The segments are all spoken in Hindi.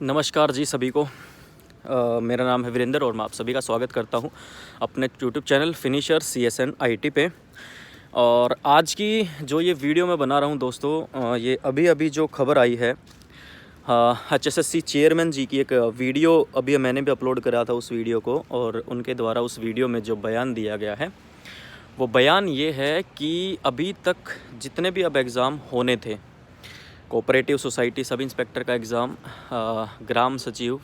नमस्कार जी सभी को। मेरा नाम है वीरेंद्र और मैं आप सभी का स्वागत करता हूं अपने YouTube channel finisher CSN IT पे। और आज की जो ये वीडियो मैं बना रहा हूं दोस्तों, ये अभी जो खबर आई है, HSSC चेयरमैन जी की एक वीडियो अभी मैंने भी अपलोड करा था उस वीडियो को, और उनके द्वारा उस वीडियो में जो बयान दिया गया है वो बयान ये है कि अभी तक जितने भी अब एग्ज़ाम होने थे, कोऑपरेटिव सोसाइटी सब इंस्पेक्टर का एग्ज़ाम, ग्राम सचिव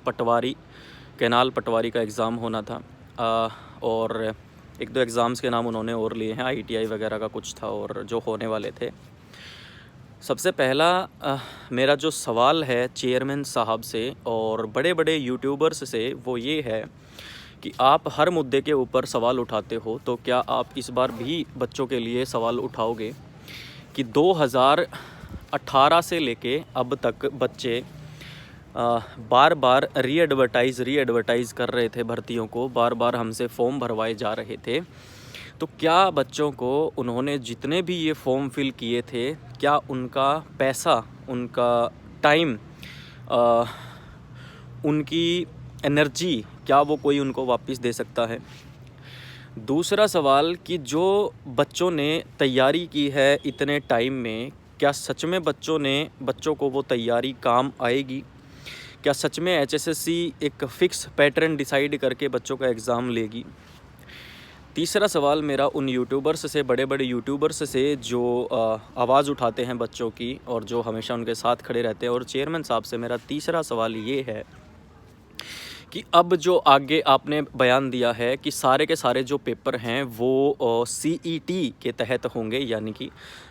पटवारी, कैनाल पटवारी का एग्ज़ाम होना था, और एक दो एग्ज़ाम्स के नाम उन्होंने और लिए हैं, ITI वगैरह का कुछ था और जो होने वाले थे। सबसे पहला मेरा जो सवाल है चेयरमैन साहब से और बड़े बड़े यूट्यूबर्स से वो ये है कि आप हर मुद्दे के ऊपर सवाल उठाते हो, तो क्या आप इस बार भी बच्चों के लिए सवाल उठाओगे कि 2018 से लेके अब तक बच्चे बार बार री एडवर्टाइज़ कर रहे थे भर्तियों को, बार बार हमसे फॉर्म भरवाए जा रहे थे। तो क्या बच्चों को उन्होंने जितने भी ये फॉर्म फिल किए थे, क्या उनका पैसा, उनका टाइम, उनकी एनर्जी, क्या वो कोई उनको वापस दे सकता है? दूसरा सवाल कि जो बच्चों ने तैयारी की है इतने टाइम में, क्या सच में बच्चों को वो तैयारी काम आएगी? क्या सच में HSSC एक फ़िक्स पैटर्न डिसाइड करके बच्चों का एग्ज़ाम लेगी? तीसरा सवाल मेरा उन यूट्यूबर्स से, बड़े बड़े यूट्यूबर्स से जो आवाज़ उठाते हैं बच्चों की और जो हमेशा उनके साथ खड़े रहते हैं, और चेयरमैन साहब से मेरा तीसरा सवाल ये है कि अब जो आगे आपने बयान दिया है कि सारे के सारे जो पेपर हैं वो CET के तहत होंगे, यानी कि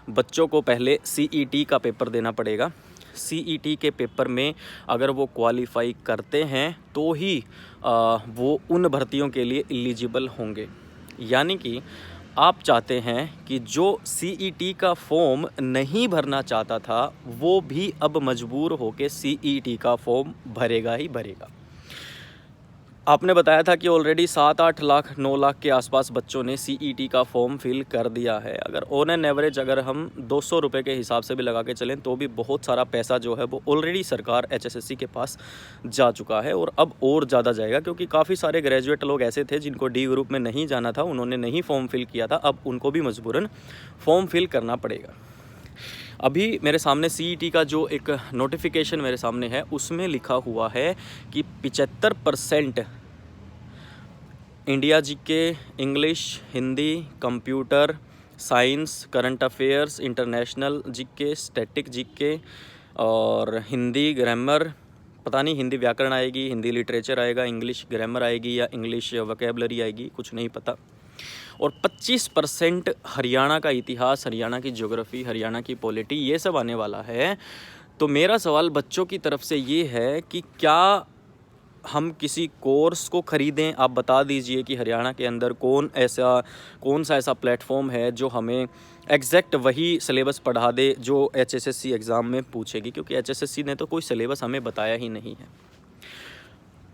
बच्चों को पहले CET का पेपर देना पड़ेगा। CET के पेपर में अगर वो क्वालिफाई करते हैं तो ही वो उन भर्तियों के लिए एलिजिबल होंगे। यानी कि आप चाहते हैं कि जो CET का फॉर्म नहीं भरना चाहता था वो भी अब मजबूर होकर CET का फॉर्म भरेगा ही भरेगा। आपने बताया था कि ऑलरेडी 7-8 लाख 9 लाख के आसपास बच्चों ने CET का फॉर्म फिल कर दिया है। अगर ऑन एन एवरेज अगर हम 200 रुपये के हिसाब से भी लगा के चलें तो भी बहुत सारा पैसा जो है वो ऑलरेडी सरकार HSSC के पास जा चुका है, और अब और ज़्यादा जाएगा, क्योंकि काफ़ी सारे ग्रेजुएट लोग ऐसे थे जिनको D ग्रुप में नहीं जाना था, उन्होंने नहीं फॉर्म फिल किया था, अब उनको भी मजबूरन फॉर्म फिल करना पड़ेगा। अभी मेरे सामने CET का जो एक नोटिफिकेशन मेरे सामने है उसमें लिखा हुआ है कि 75% India GK, English, Hindi, computer science, current affairs, international GK, static GK और हिंदी ग्रामर, पता नहीं हिंदी व्याकरण आएगी, हिंदी लिटरेचर आएगा, इंग्लिश ग्रामर आएगी या इंग्लिश वोकैबुलरी आएगी, कुछ नहीं पता। और 25% हरियाणा का इतिहास, हरियाणा की ज्योग्राफी, हरियाणा की पॉलिटी, ये सब आने वाला है। तो मेरा सवाल बच्चों की तरफ से ये है कि क्या हम किसी कोर्स को ख़रीदें? आप बता दीजिए कि हरियाणा के अंदर कौन सा ऐसा प्लेटफॉर्म है जो हमें एग्जैक्ट वही सिलेबस पढ़ा दे जो HSSC एग्ज़ाम में पूछेगी, क्योंकि HSSC ने तो कोई सिलेबस हमें बताया ही नहीं है।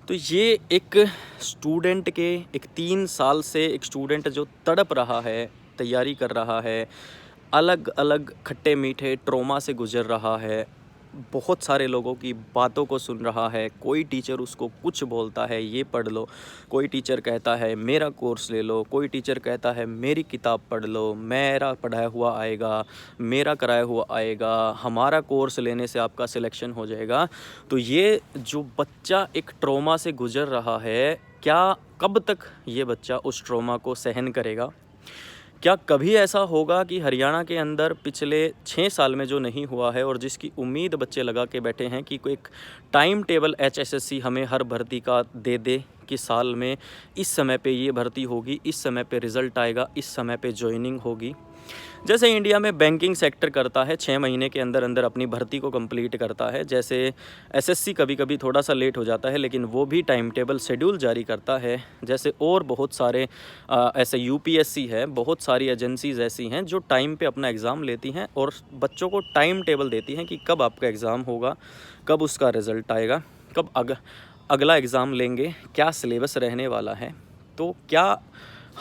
तो ये एक स्टूडेंट के, एक 3 साल से एक स्टूडेंट जो तड़प रहा है, तैयारी कर रहा है, अलग अलग खट्टे मीठे ट्रॉमा से गुजर रहा है, बहुत सारे लोगों की बातों को सुन रहा है। कोई टीचर उसको कुछ बोलता है, ये पढ़ लो, कोई टीचर कहता है मेरा कोर्स ले लो, कोई टीचर कहता है मेरी किताब पढ़ लो, मेरा पढ़ाया हुआ आएगा, मेरा कराया हुआ आएगा, हमारा कोर्स लेने से आपका सिलेक्शन हो जाएगा। तो ये जो बच्चा एक ट्रॉमा से गुजर रहा है, क्या कब तक ये बच्चा उस ट्रॉमा को सहन करेगा? क्या कभी ऐसा होगा कि हरियाणा के अंदर पिछले 6 साल में जो नहीं हुआ है और जिसकी उम्मीद बच्चे लगा के बैठे हैं कि कोई एक टाइम टेबल HSSC हमें हर भर्ती का दे दे कि साल में इस समय पे ये भर्ती होगी, इस समय पे रिज़ल्ट आएगा, इस समय पे जॉइनिंग होगी। जैसे इंडिया में बैंकिंग सेक्टर करता है, 6 महीने के अंदर अंदर अपनी भर्ती को कंप्लीट करता है। जैसे SSC कभी कभी थोड़ा सा लेट हो जाता है, लेकिन वो भी टाइम टेबल शेड्यूल जारी करता है। जैसे और बहुत सारे ऐसे UPSC है, बहुत सारी एजेंसीज़ ऐसी हैं जो टाइम पे अपना एग्ज़ाम लेती हैं और बच्चों को टाइम टेबल देती हैं कि कब आपका एग्ज़ाम होगा, कब उसका रिज़ल्ट आएगा, कब अगला एग्ज़ाम लेंगे, क्या सिलेबस रहने वाला है। तो क्या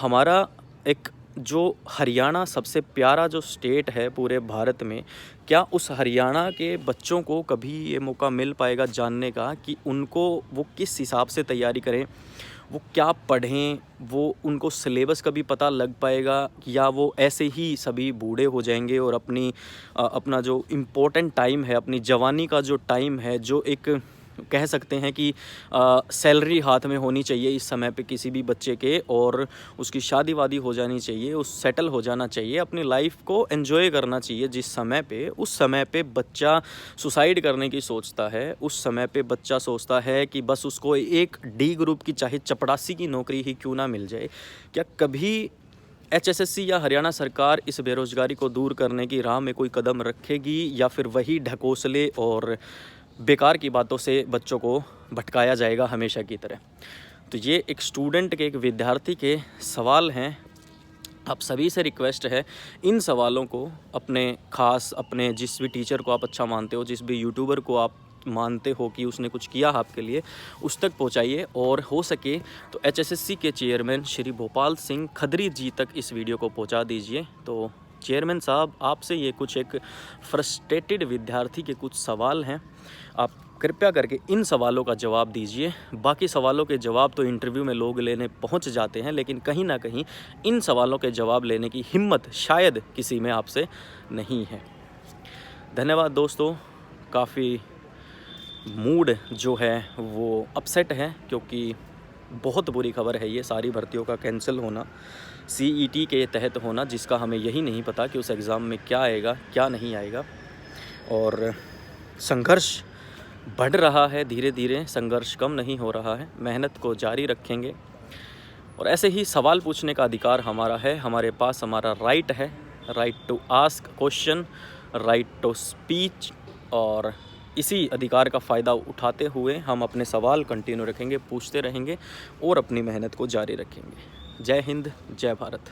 हमारा एक जो हरियाणा सबसे प्यारा जो स्टेट है पूरे भारत में, क्या उस हरियाणा के बच्चों को कभी ये मौका मिल पाएगा जानने का कि उनको वो किस हिसाब से तैयारी करें, वो क्या पढ़ें, वो उनको सिलेबस कभी पता लग पाएगा, या वो ऐसे ही सभी बूढ़े हो जाएंगे और अपना जो इम्पोर्टेंट टाइम है, अपनी जवानी का जो टाइम है, जो एक कह सकते हैं कि सैलरी हाथ में होनी चाहिए इस समय पे किसी भी बच्चे के, और उसकी शादी वादी हो जानी चाहिए, उस सेटल हो जाना चाहिए, अपनी लाइफ को एंजॉय करना चाहिए। जिस समय पे उस समय पे बच्चा सुसाइड करने की सोचता है, उस समय पे बच्चा सोचता है कि बस उसको एक डी ग्रुप की चाहे चपरासी की नौकरी ही क्यों ना मिल जाए, क्या कभी HSSC या हरियाणा सरकार इस बेरोज़गारी को दूर करने की राह में कोई कदम रखेगी, या फिर वही ढकोसले और बेकार की बातों से बच्चों को भटकाया जाएगा हमेशा की तरह? तो ये एक स्टूडेंट के, एक विद्यार्थी के सवाल हैं। आप सभी से रिक्वेस्ट है, इन सवालों को अपने जिस भी टीचर को आप अच्छा मानते हो, जिस भी यूट्यूबर को आप मानते हो कि उसने कुछ किया आपके लिए, उस तक पहुंचाइए, और हो सके तो HSSC के चेयरमैन श्री भोपाल सिंह खदरी जी तक इस वीडियो को पहुंचा दीजिए। तो चेयरमैन साहब, आपसे ये कुछ एक फ्रस्ट्रेटेड विद्यार्थी के कुछ सवाल हैं, आप कृपया करके इन सवालों का जवाब दीजिए। बाकी सवालों के जवाब तो इंटरव्यू में लोग लेने पहुंच जाते हैं, लेकिन कहीं ना कहीं इन सवालों के जवाब लेने की हिम्मत शायद किसी में आपसे नहीं है। धन्यवाद दोस्तों। काफ़ी मूड जो है वो अपसेट है, क्योंकि बहुत बुरी खबर है ये सारी भर्तियों का कैंसिल होना, CET के तहत होना, जिसका हमें यही नहीं पता कि उस एग्ज़ाम में क्या आएगा क्या नहीं आएगा। और संघर्ष बढ़ रहा है, धीरे धीरे संघर्ष कम नहीं हो रहा है। मेहनत को जारी रखेंगे, और ऐसे ही सवाल पूछने का अधिकार हमारा है, हमारे पास हमारा राइट है, right to ask question, right to speech. और इसी अधिकार का फ़ायदा उठाते हुए हम अपने सवाल कंटिन्यू रखेंगे, पूछते रहेंगे और अपनी मेहनत को जारी रखेंगे। जय हिंद, जय भारत।